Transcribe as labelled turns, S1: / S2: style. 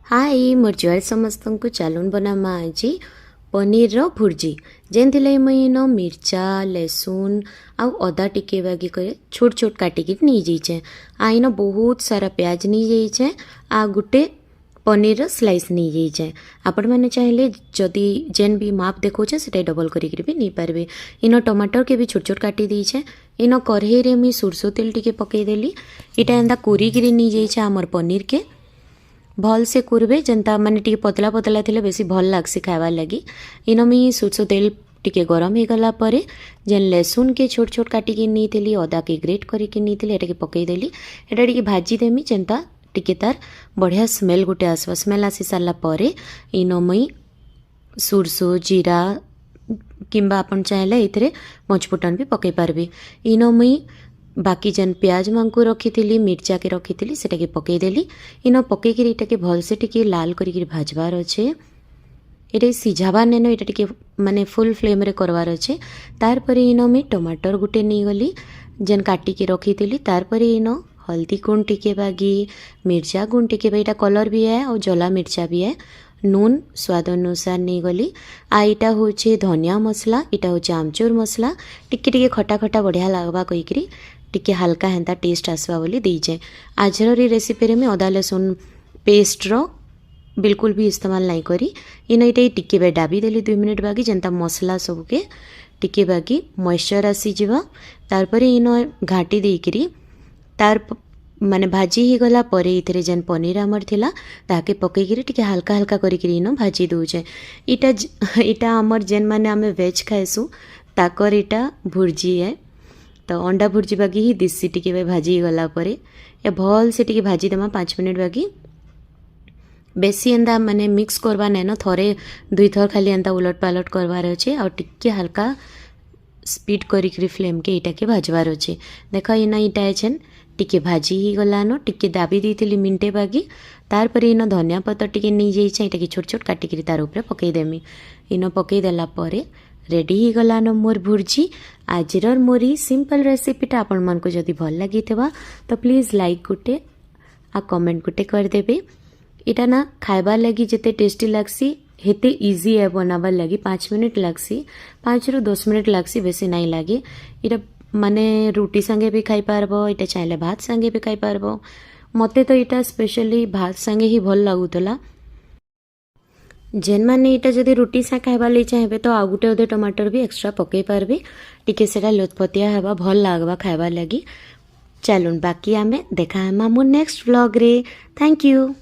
S1: हाय मोर जुआर समस्त को चलून बनामा आज पनीर रो भुर्जी जेनथिले मुई न मिर्चा लहसुन आउ अदा टिके बागी करे छोट छोट काटिकी नहीं जाइछे आइन बहुत सारा प्याज नहीं जाइछे आ गुटे पनीर रो स्लाइस नहीं जाइछे आपण माने चाहिले जदी जेन भी माप देखोछे सेटा डबल करी भी नहीं पारबे। इन टमाटर के भी छोट छोट काटी देइछे। इन कढ़ई रे मी सरसों तेल टिके पकई देली। इटा एंदा कोरी गिरी नहीं जाइछे हमर पनीर के भल से कुरबे जनता माने टिके पतला पतला थिले बेसी भल लागसी खाइबार लगी। इन मी सरसों तेल टिके गरम हो गला परे जेन लहसुन के छोट छोट काटिकी नहीं थी अदा के ग्रेट करके नहीं थी एटा के पकई देली। एटा टिके भाजी देमी जनता टिके तार बढ़िया स्मेल गुटे आसवा। स्मेल आसी सारा परे इन मुई सरसों जीरा किंबा आपन चाहेले एथरे पंचफुटन भी पकई पारबे। इन मुई बाकी जेन प्याज मांकु रखी थी मिर्चा के रखी थी सेटा के पकई देली। इन पकईकि एटा के भल से टिके लाल करिक भाजबार अच्छे। ये सिझाबार नेनो ये टिके माने फुल फ्लेम रे करवार अच्छे। तार परे इन मी टमाटर गुटे नहीं गली जेन काटिके रखी थी। तार परे इन हल्दी गुण टिके बागी मिर्चा गुण टिके बा कलर भी है और जला मिर्चा भी है। नून स्वाद अनुसार नहीं गली। आईटा हूँ धनिया मसला इटा हूँ आमचूर मसला टिके टिके खटा खटा बढ़िया लगवा कहीकि टिके हल्का हेन्ता टेस्ट आसवा बोली दीजे। आजर रेसिपी में अदा लहसुन पेस्ट रो बिल्कुल भी इस्तेमाल नहीं करी। इन ये टिके बे डाबी देली 2 मिनट बागी जनता मसला सबके टिके बागी मॉइस्चर आसीज। तार इन घाटी देकरी तार माने भाजी ही गला परे इथरे जेन पनीर आमर थिला ताके पकईकि टिके हल्का हल्का करिकरी इन भाजी दउचे। इटा आमर जेन माने आमे वेज खाएसु ताकर इटा भुर्जी है। तो अंडा भुर्जी बागी ही दिसी टिके भाजी गला परे या भल से टिके भाजी देमा 5 मिनट बागी बेसी एंदा माने मिक्स करवा नैन थरे 2 थर खाली एंदा उलट पालट करवार अच्छे और टिके हल्का स्पीड करिकरी फ्लेम के इटा के भाजवार अच्छे। देख इन इटा छेन टिके भाजी ही गलान टिके दाबी देती मिनटे बागी। तार पर इन धनिया पत्तर टिके नहीं जाइए इटा के छोट छोट काटिकी तार ऊपर पकईदेमी। इन पकई देला परे रेडी ही गलान मोर भुर्जी। आजर मोरी सिंपल रेसिपीटा आपण मन को जदि भल लगी तो please like Gute uh comment गुटे करदेवे। इटा ना खाइबार लगी जिते टेस्टी लगसी हेते इजी है बनाबार लगी 5 मिनट लगसी 5 ରୁ 10 मिनट लगसी बेसी नहीं लगे। इटा माने रुटी संगे भी खाई पारबो इटा चाहे भात संगे भी खाई पारबो। मते तो इटा स्पेशली भात संगे ही भल लगुतला। जेन माने इटा जदि रुटी सा खाइबार लई चाहेबे तो आउ गुटे अधे टमाटर भी एक्स्ट्रा पकई पारबे टिके सेटा लोतपतिया हेबा भल लागबा खाइबार लगी। चलून बाकी आमे देखा हेमा मोर नेक्स्ट व्लॉग रे। Thank you.